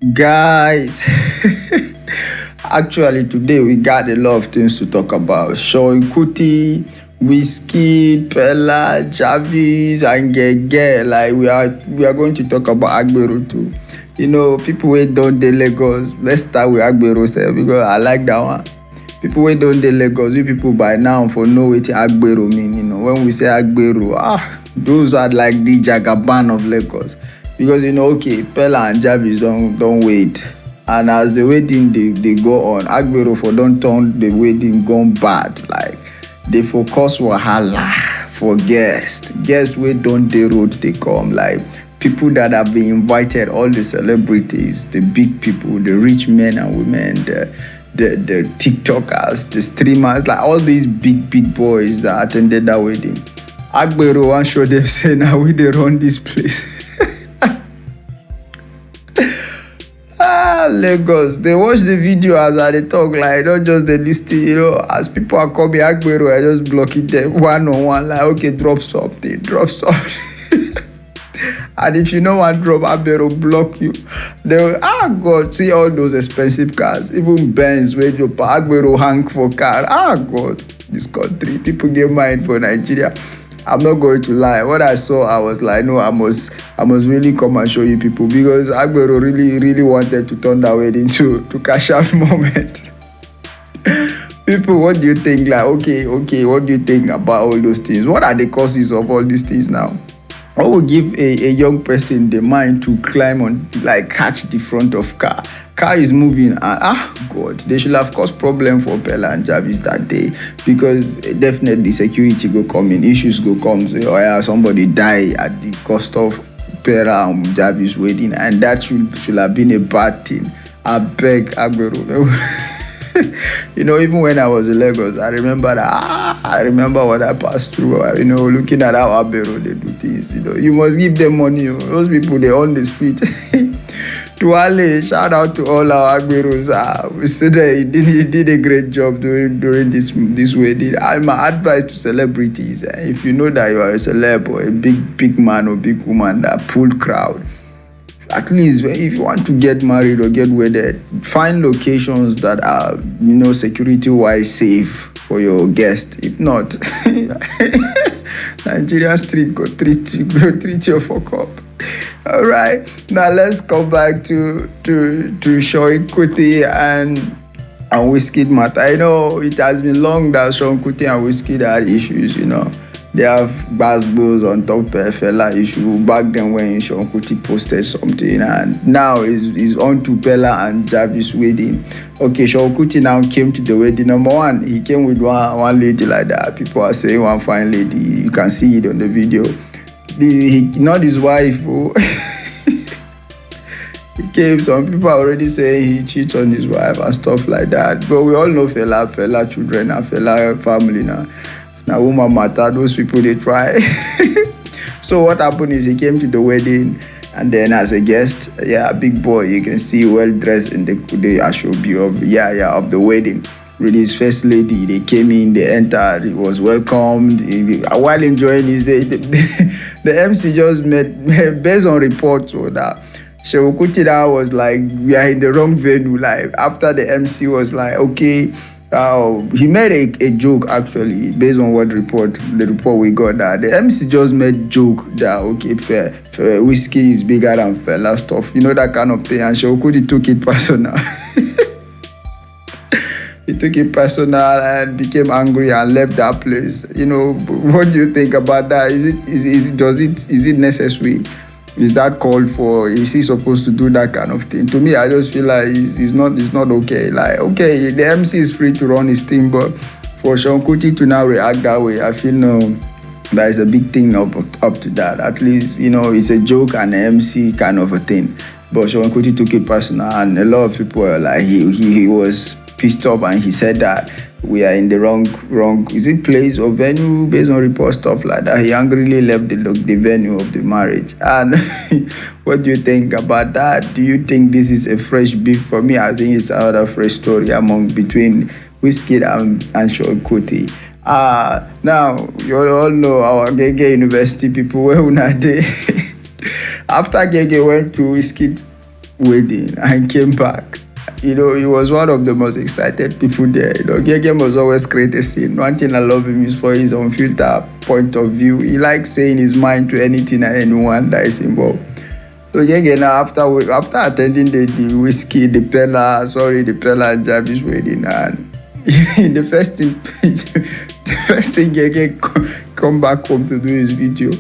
Guys, actually today we got a lot of things to talk about. Seun Kuti, Wizkid, Peller Jarvis, and Geh Geh. Like we are going to talk about Agberos too. People wey don dey Lagos. Let's start with Agberos because I like that one. People wey don dey Lagos, you people by now for know wetin Agbero mean. When we say Agbero, those are like the Jagaban of Lagos. Because okay, Peller and Jarvis don't wait, and as the wedding they go on, Agbero for don't turn the wedding gone bad. Like they focus wahala for guests wey don dey road they come, like people that have been invited, all the celebrities, the big people, the rich men and women, the TikTokers, the streamers, like all these big boys that attended that wedding. Agbero wan show them say now we dey run this place. Lagos, they watch the video as I dey talk, like not just the listing, as people are coming Agbero, I just blocking them one on one, like okay, drop something. And if you know one drop, Agbero block you. They will, God, see all those expensive cars, even Benz, where your Agbero hang for car. God, this country, people get mind for Nigeria. I'm not going to lie. What I saw, I was like, no, I must really come and show you people, because Agbero really wanted to turn that wedding to cash out moment. People, what do you think? Like, okay, what do you think about all those things? What are the causes of all these things now? What will give a young person the mind to climb on, like catch the front of car? Car is moving, and God, they should have caused problem for Peller and Jarvis that day, because definitely security go come in, issues go come. So, somebody die at the cost of Peller and Jarvis wedding, and that should have been a bad thing. I beg Agbero. Even when I was in Lagos, I remember that. I remember what I passed through. Looking at how Agbero they do things. You must give them money. Those people, they on the street. To Ale, shout out to all our Agberos. We said that he did a great job during this wedding. And my advice to celebrities: if you know that you are a celeb or a big man or big woman that pull crowd, at least if you want to get married or get wedded, find locations that are security-wise safe for your guest. If not, Nigerian street go treat you fuck up. All right, now let's come back to Seun Kuti and Wizkid matter. I know it has been long that Seun Kuti and Wizkid had issues. They have Agberos on top of Peller issue back then when Seun Kuti posted something, and now is on to Peller and Jarvis wedding. Okay, Seun Kuti now came to the wedding. Number one, he came with one lady like that. People are saying one fine lady. You can see it on the video. Not his wife. He came. Some people are already saying he cheats on his wife and stuff like that. But we all know Peller children and Peller family now. Now, woman matter, those people they try. So what happened is he came to the wedding, and then as a guest, big boy, you can see well dressed in the Ashobi of the wedding. With his first lady, they came in, they entered, he was welcomed. While enjoying his day, the MC just met, based on reports, so that Seun Kuti was like, we are in the wrong venue. Like after the MC was like, okay. He made a joke actually, based on the report we got, that the MC just made joke that okay, whiskey is bigger than Peller stuff, that kind of thing, and Seun Kuti took it personal. He took it personal and became angry and left that place. What do you think about that? Is it necessary? Is that called for? Is he supposed to do that kind of thing? To me, I just feel like it's not okay. Like, okay, the MC is free to run his thing, but for Seun Kuti to now react that way, I feel there is a big thing up to that. At least, it's a joke and an MC kind of a thing. But Seun Kuti took it personal, and a lot of people were like, he was pissed off, and he said that we are in the wrong is it place or venue, based on report, stuff like that. He angrily left the venue of the marriage. And what do you think about that? Do you think this is a fresh beef? For me, I think it's another fresh story between Wizkid and Seun Kuti. Now you all know our GehGeh University people, where una dey. After GehGeh went to Wizkid wedding and came back. You know, he was one of the most excited people there. You know, GehGeh must always create a scene. One thing I love him is for his unfiltered point of view. He likes saying his mind to anything and anyone that is involved. So GehGeh now, after attending the Wizkid, the Peller Jarvis wedding, and the first thing GehGeh come back home to do his video.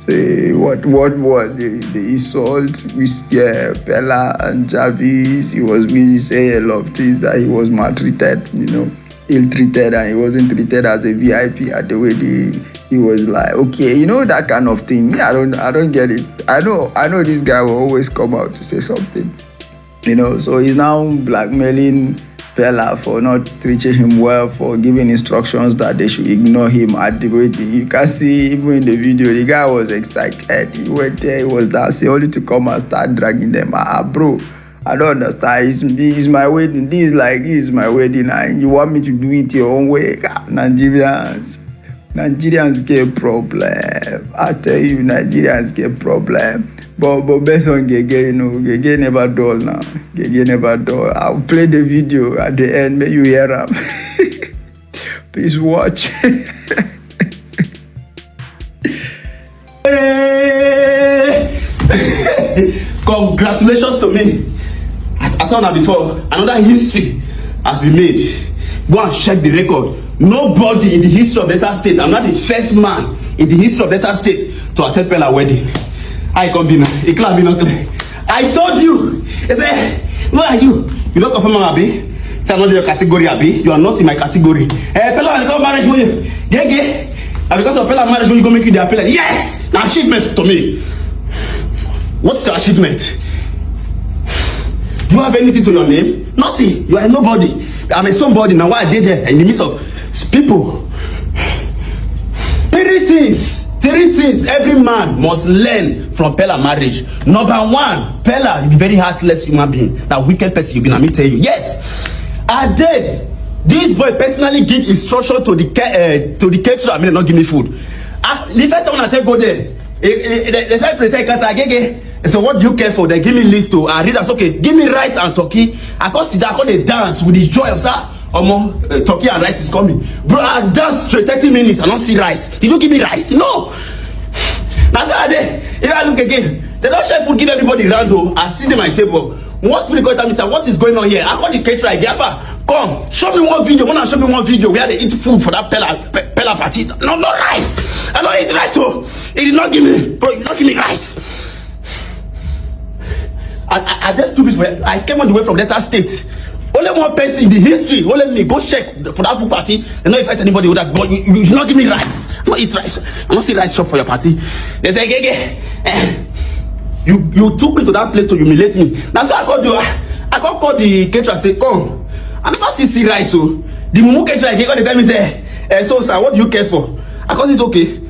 Say what the insult with Peller and Jarvis. He was busy saying a lot of things, that he was maltreated, you know, ill-treated, and he wasn't treated as a VIP at the wedding. He was like, okay, you know, that kind of thing. Me, I don't get it. I know this guy will always come out to say something, you know. So he's now blackmailing Peller for not treating him well, for giving instructions that they should ignore him at the wedding. You can see even in the video, the guy was excited. He went there, he was dancing, only to come and start dragging them. Bro, I don't understand. It's my wedding. This is my wedding, and you want me to do it your own way? Nigerians get problem. I tell you, Nigerians get problem. But based on GehGeh, you know, GehGeh never dull now. GehGeh never dull. I'll play the video at the end. May you hear him. Please watch. Congratulations to me. I told her before, another history has been made. Go and check the record. Nobody in the history of Delta State, I'm not the first man in the history of Delta State to attend Peller wedding. I come be now. It can't be not clear. I told you. He said, who are you? You don't confirm Abi? It's not your category, Abi. You are not in my category. Peller will come marriage for you. GehGeh. And because of Peller marriage, you go make you the Peller. Yes! An achievement to me. What's your achievement? Do you have anything to your name? Nothing. You are nobody. I'm a somebody. Now why I did there in the midst of people? Three things every man must learn from Peller marriage. Number one, Peller, you be very heartless human being. That wicked person you be. Let me tell you. Yes, I did. This boy personally give instruction to the caterer. I mean, not give me food. The first time when I take go there, the first pretend because I GehGeh. So what do you care for? They give me list to read us. Okay, give me rice and turkey. I can't sit down, I can't dance with the joy of that. Turkey and rice is coming. Bro, I dance straight 30 minutes. I don't see rice. Did you give me rice? No. Now say if I look again, they don't share food, give everybody rando. I sit at my table. One spirit go tell me, sir, what is going on here? I call the caterer, Gafa, come, show me one video. Wanna show me one video where they eat food for that Peller party? No rice. I don't eat rice too. He did not give me, bro, you did not give me rice. I just stupid for it. I came all the way from Delta State. Only one person in the history, only me go check for that food party. They don't invite anybody with that. But you should not give me rice. I don't eat rice. I don't see rice shop for your party. They say, GehGeh, you took me to that place to humiliate me. That's why I called you. I called the caterer, say, come. I never see rice. So the mumu caterer, they tell me, say, so sir, what do you care for? I call this okay.